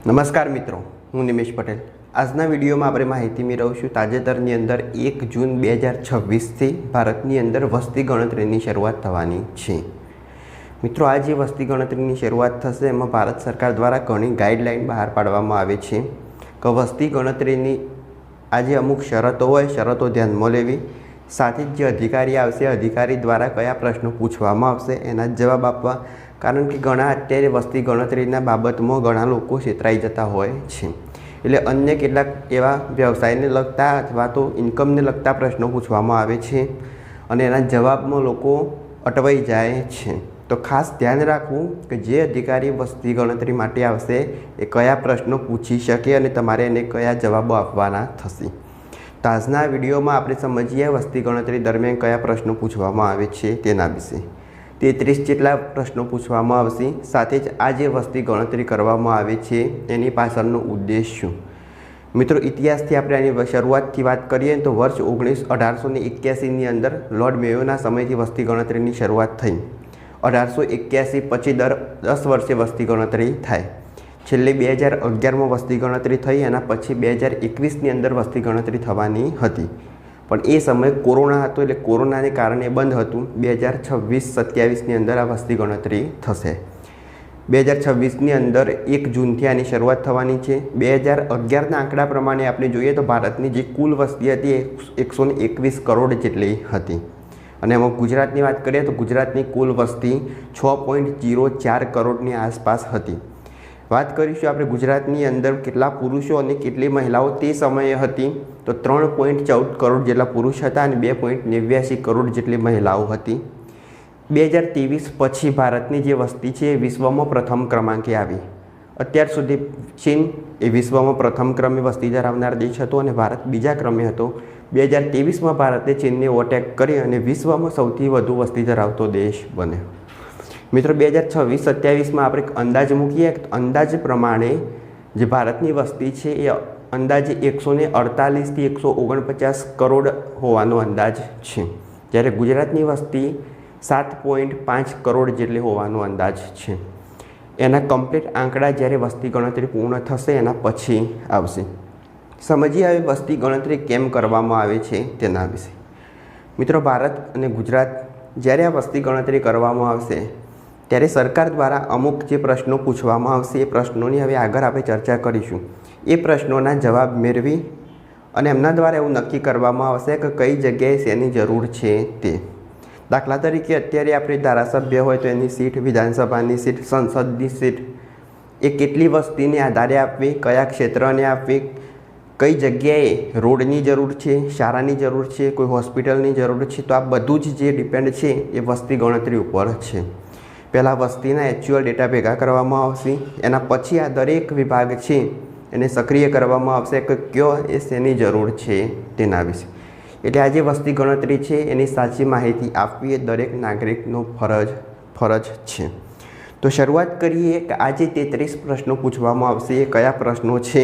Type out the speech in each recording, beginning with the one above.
નમસ્કાર મિત્રો, હું નિમેશ પટેલ। આજના વિડીયોમાં આપણે માહિતી મેળવીશું તાજેતરની અંદર 1 જૂન 2026થી ભારતની અંદર વસ્તી ગણતરીની શરૂઆત થવાની છે। મિત્રો, આ જે વસ્તી ગણતરીની શરૂઆત થશે એમાં ભારત સરકાર દ્વારા ઘણી ગાઈડલાઈન બહાર પાડવામાં આવે છે કે વસ્તી ગણતરીની આજે અમુક શરતો હોય, શરતો ધ્યાનમાં લેવી, સાથે જ જે અધિકારી આવશે અધિકારી દ્વારા કયા પ્રશ્નો પૂછવામાં આવશે એના જવાબ આપવા। કારણ કે ઘણા અત્યારે વસ્તી ગણતરીના બાબતમાં ઘણા લોકો છેતરાઈ જતા હોય છે, એટલે અન્ય કેટલાક એવા વ્યવસાયને લગતા અથવા તો ઇન્કમને લગતા પ્રશ્નો પૂછવામાં આવે છે અને એના જવાબમાં લોકો અટવાઈ જાય છે। તો ખાસ ધ્યાન રાખવું કે જે અધિકારી વસ્તી ગણતરી માટે આવશે એ કયા પ્રશ્નો પૂછી શકે અને તમારે એને કયા જવાબો આપવાના થશે। તો આજના વિડીયોમાં આપણે સમજીએ વસ્તી ગણતરી દરમિયાન કયા પ્રશ્નો પૂછવામાં આવે છે તેના વિશે। 33 જેટલા પ્રશ્નો પૂછવામાં આવશે, સાથે જ આ જે વસ્તી ગણતરી કરવામાં આવે છે એની પાછળનો ઉદ્દેશ શું। મિત્રો, ઇતિહાસથી આપણે આની શરૂઆતથી વાત કરીએ તો વર્ષ 1881ની અંદર લોર્ડ મેયોના સમયથી વસ્તી ગણતરીની શરૂઆત થઈ। 1881 પછી દર 10 વર્ષે વસ્તી ગણતરી થાય। છેલ્લે 2011માં વસ્તી ગણતરી થઈ, એના પછી 2021ની અંદર વસ્તી ગણતરી થવાની હતી, પણ એ સમય કોરોના હતો એટલે કોરોનાને કારણે બંધ હતું। 2026-27ની અંદર આ વસ્તી ગણતરી થશે। 2026ની અંદર 1 જૂનથી આની શરૂઆત થવાની છે। 2011ના આંકડા પ્રમાણે આપણે જોઈએ તો ભારતની જે કુલ વસ્તી હતી એ 121 કરોડ જેટલી હતી, અને એમાં ગુજરાતની વાત કરીએ તો ગુજરાતની કુલ વસ્તી 6.04 કરોડની આસપાસ હતી। વાત કરીશું આપણે ગુજરાતની અંદર કેટલા પુરુષો અને કેટલી મહિલાઓ તે સમયે હતી, તો 3.14 કરોડ જેટલા પુરુષ હતા અને 2.89 કરોડ જેટલી મહિલાઓ હતી। 2023 પછી ભારતની જે વસ્તી છે એ વિશ્વમાં પ્રથમ ક્રમાંકે આવી। અત્યાર સુધી ચીન એ વિશ્વમાં પ્રથમ ક્રમે વસ્તી ધરાવનાર દેશ હતો અને ભારત બીજા ક્રમે હતો। 2023માં ભારતે ચીનને ઓવરટેક કરી અને વિશ્વમાં સૌથી વધુ વસ્તી ધરાવતો દેશ બન્યો। મિત્રો, 2026-27માં આપણે અંદાજ મૂકીએ, અંદાજ પ્રમાણે જે ભારતની વસ્તી છે એ અંદાજે 148થી 149 કરોડ હોવાનો અંદાજ છે, જ્યારે ગુજરાતની વસ્તી 7.5 કરોડ જેટલી હોવાનો અંદાજ છે। એના કમ્પ્લીટ આંકડા જ્યારે વસ્તી ગણતરી પૂર્ણ થશે એના પછી આવશે। સમજીએ હવે વસ્તી ગણતરી કેમ કરવામાં આવે છે તેના વિશે। મિત્રો, ભારત અને ગુજરાત જ્યારે આ વસ્તી ગણતરી કરવામાં આવશે ત્યારે સરકાર દ્વારા અમુક જે પ્રશ્નો પૂછવામાં આવશે એ પ્રશ્નોની હવે આગળ આપણે ચર્ચા કરીશું। એ પ્રશ્નોના જવાબ મેળવી અને એમના દ્વારા એવું નક્કી કરવામાં આવશે કે કઈ જગ્યાએ શેની જરૂર છે તે। દાખલા તરીકે અત્યારે આપણે ધારાસભ્ય હોય તો એની સીટ, વિધાનસભાની સીટ, સંસદની સીટ એ કેટલી વસ્તીને આધારે આપવી, કયા ક્ષેત્રને આપવી, કઈ જગ્યાએ રોડની જરૂર છે, શાળાની જરૂર છે, કોઈ હોસ્પિટલની જરૂર છે, તો આ બધું જ જે ડિપેન્ડ છે એ વસ્તી ગણતરી ઉપર છે। પહેલાં વસ્તીના એક્ચ્યુઅલ ડેટા ભેગા કરવામાં આવશે, એના પછી આ દરેક વિભાગ છે એને સક્રિય કરવામાં આવશે કે કયો એ શેની જરૂર છે તેના વિશે। એટલે આ જે વસ્તી ગણતરી છે એની સાચી માહિતી આપવી એ દરેક નાગરિકનો ફરજ છે। તો શરૂઆત કરીએ કે આ જે 33 પ્રશ્નો પૂછવામાં આવશે એ કયા પ્રશ્નો છે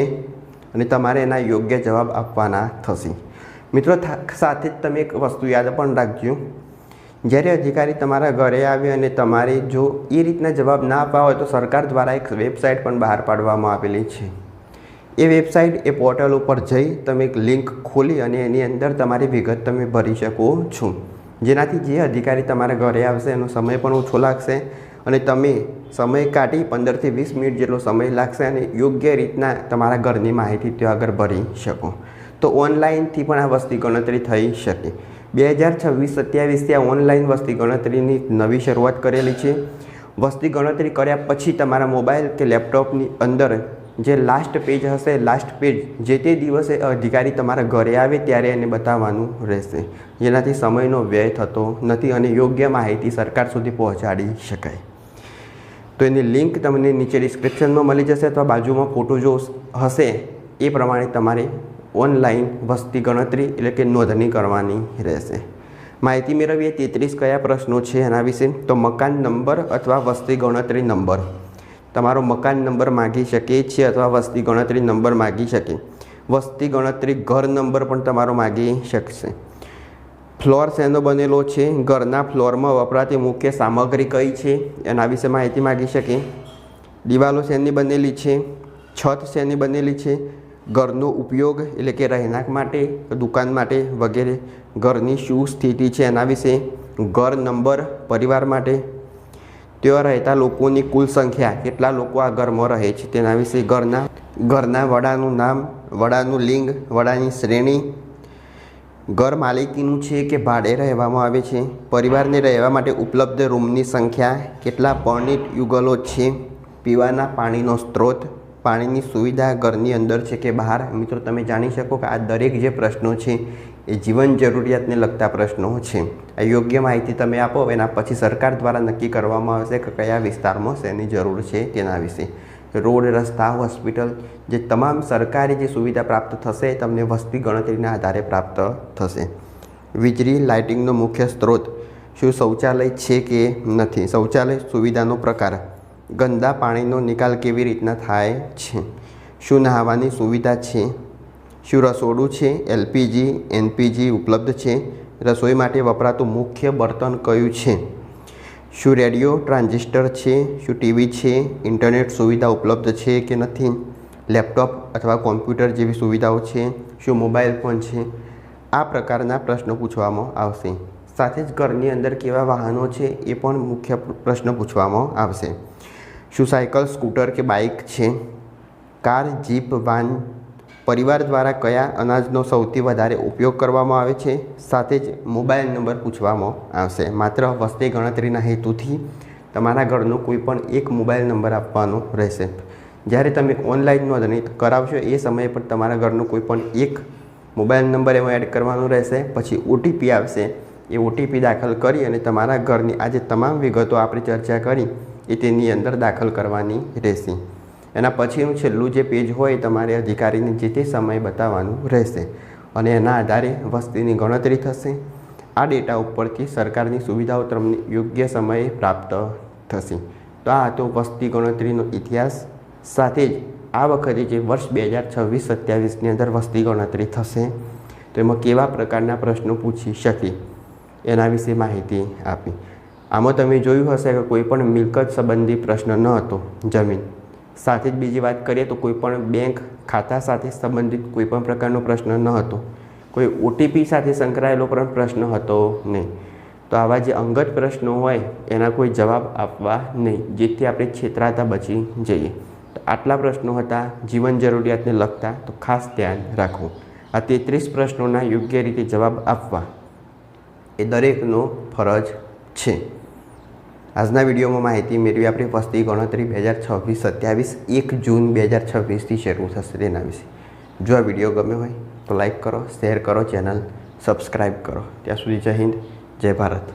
અને તમારે એના યોગ્ય જવાબ આપવાના થશે। મિત્રો, સાથે જ તમે એક વસ્તુ યાદ પણ રાખજો, જ્યારે અધિકારી તમારા ઘરે આવે અને તમારે જો એ રીતના જવાબ ના આપવા હોય તો સરકાર દ્વારા એક વેબસાઇટ પણ બહાર પાડવામાં આવેલી છે। એ વેબસાઇટ, એ પોર્ટલ ઉપર જઈ તમે એક લિંક ખોલી અને એની અંદર તમારી વિગત તમે ભરી શકો છો, જેનાથી જે અધિકારી તમારા ઘરે આવશે એનો સમય પણ ઓછો લાગશે અને તમે સમય કાઢી 15થી 20 મિનિટ જેટલો સમય લાગશે અને યોગ્ય રીતના તમારા ઘરની માહિતી ત્યાં આગળ ભરી શકો। તો ઓનલાઈનથી પણ આ વસ્તી ગણતરી થઈ શકે। 2026-27થી આ ઓનલાઈન વસ્તી ગણતરીની નવી શરૂઆત કરેલી છે। વસ્તી ગણતરી કર્યા પછી તમારા મોબાઈલ કે લેપટોપની અંદર જે લાસ્ટ પેજ હશે, લાસ્ટ પેજ જે તે દિવસે અધિકારી તમારા ઘરે આવે ત્યારે એને બતાવવાનું રહેશે, જેનાથી સમયનો વ્યય થતો નથી અને યોગ્ય માહિતી સરકાર સુધી પહોંચાડી શકાય। તો એની લિંક તમને નીચે ડિસ્ક્રિપ્શનમાં મળી જશે અથવા બાજુમાં ફોટો જો હશે એ પ્રમાણે તમારે ઓનલાઈન વસ્તી ગણતરી એટલે કે નોંધણી કરવાની રહેશે। માહિતી મેળવીએ 33 કયા પ્રશ્નો છે એના વિશે। તો મકાન નંબર અથવા વસ્તી ગણતરી નંબર, તમારો મકાન નંબર માગી શકે છે અથવા વસ્તી ગણતરી નંબર માગી શકે। વસ્તી ગણતરી ઘર નંબર પણ તમારો માગી શકશે। ફ્લોર શેનો બનેલો છે, ઘરના ફ્લોરમાં વપરાતી મુખ્ય સામગ્રી કઈ છે એના વિશે માહિતી માગી શકે। દિવાલો શેની બનેલી છે, છત શેની બનેલી છે? ઘરનો ઉપયોગ એટલે કે રહેણાંક માટે, દુકાન માટે વગેરે. ઘરની શું સ્થિતિ છે એના વિશે. ઘર નંબર પરિવાર માટે. ત્યાં રહેતા લોકોની કુલ સંખ્યા, કેટલા લોકો આ ઘરમાં રહે છે તેના વિશે. ઘરના વડાનું નામ, વડાનું લિંગ, વડાની શ્રેણી. ઘર માલિકીનું છે કે ભાડે રહેવામાં આવે છે. પરિવારને રહેવા માટે ઉપલબ્ધ રૂમની સંખ્યા, કેટલા પરણિત યુગલો છે. પીવાના પાણીનો સ્ત્રોત, પાણીની સુવિધા ઘરની અંદર છે કે બહાર. મિત્રો તમે જાણી શકો કે આ દરેક જે પ્રશ્નો છે એ જીવન જરૂરિયાતને લગતા પ્રશ્નો છે. આ યોગ્ય માહિતી તમે આપો, એના પછી સરકાર દ્વારા નક્કી કરવામાં આવશે કે કયા વિસ્તારમાં શેની જરૂર છે તેના વિશે. રોડ, રસ્તા, હોસ્પિટલ, જે તમામ સરકારી જે સુવિધા પ્રાપ્ત થશે તમને વસ્તી ગણતરીના આધારે પ્રાપ્ત થશે. વીજળી, લાઇટિંગનો મુખ્ય સ્ત્રોત, શું શૌચાલય છે કે નથી. શૌચાલય સુવિધાનો પ્રકાર. ગંદા પાણીનો નિકાલ કેવી રીતના થાય છે. શું નહાવાની સુવિધા છે. શું રસોડું છે. એલપીજી, એનપીજી ઉપલબ્ધ છે. રસોઈ માટે વપરાતું મુખ્ય બર્તન કયું છે. શું રેડિયો, ટ્રાન્ઝિસ્ટર છે. શું ટીવી છે. ઇન્ટરનેટ સુવિધા ઉપલબ્ધ છે કે નથી. લેપટોપ અથવા કોમ્પ્યુટર જેવી સુવિધાઓ છે. શું મોબાઈલ ફોન છે. આ પ્રકારના પ્રશ્નો પૂછવામાં આવશે. સાથે જ ઘરની અંદર કેવા વાહનો છે એ પણ મુખ્ય પ્રશ્ન પૂછવામાં આવશે. શું સાયકલ, સ્કૂટર કે બાઇક છે. Car, jeep, van. પરિવાર દ્વારા કયા અનાજનો સૌથી વધારે ઉપયોગ કરવામાં આવે છે. સાથે જ મોબાઈલ નંબર પૂછવામાં આવશે. માત્ર વસ્તી ગણતરીના હેતુથી તમારા ઘરનો કોઈ પણ એક મોબાઈલ નંબર આપવાનો રહેશે. જ્યારે તમે ઓનલાઈન નોંધણી કરાવશો એ સમયે પણ તમારા ઘરનો કોઈ પણ એક મોબાઈલ નંબર એમાં એડ કરવાનો રહેશે. પછી ઓટીપી આવશે. એ ઓટીપી દાખલ કરી અને તમારા ઘરની આ જે તમામ વિગતો આપણે ચર્ચા કરી એ તેની અંદર દાખલ કરવાની રહેશે. એના પછીનું છેલ્લું જે પેજ હોય તમારે અધિકારીને જે તે સમયે બતાવવાનું રહેશે અને એના આધારે વસ્તીની ગણતરી થશે. આ ડેટા ઉપરથી સરકારની સુવિધાઓ તમને યોગ્ય સમયે પ્રાપ્ત થશે. તો આ હતો વસ્તી ગણતરીનો ઇતિહાસ. સાથે જ આ વખતે જે વર્ષ 2026-27ની અંદર વસ્તી ગણતરી થશે તો એમાં કેવા પ્રકારના પ્રશ્નો પૂછી શકે એના વિશે માહિતી આપી. આમાં તમે જોયું હશે કે કોઈ પણ મિલકત સંબંધી પ્રશ્ન ન હતો, જમીન. સાથે જ બીજી વાત કરીએ તો કોઈ પણ બેંક ખાતા સાથે સંબંધિત કોઈ પણ પ્રકારનો પ્રશ્ન ન હતો. કોઈ ઓટીપી સાથે સંકળાયેલો પણ પ્રશ્ન હતો નહીં. તો આવા જે અંગત પ્રશ્નો હોય એના કોઈ જવાબ આપવા નહીં, જેથી આપણે છેતરાતા બચી જઈએ. તો આટલા પ્રશ્નો હતા જીવન જરૂરિયાતને લગતા, તો ખાસ ધ્યાન રાખવું. આ 33 પ્રશ્નોના યોગ્ય રીતે જવાબ આપવા એ દરેકનો ફરજ છે. આજના વિડીયોમાં માહિતી મેળવી આપણે વસ્તી ગણતરી 2026-27 1 જૂન 2026થી શરૂ થશે તેના વિશે. જો આ વિડીયો ગમ્યો હોય તો લાઈક કરો, શેર કરો, ચેનલ સબસ્ક્રાઈબ કરો. ત્યાં સુધી જય હિન્દ, જય ભારત.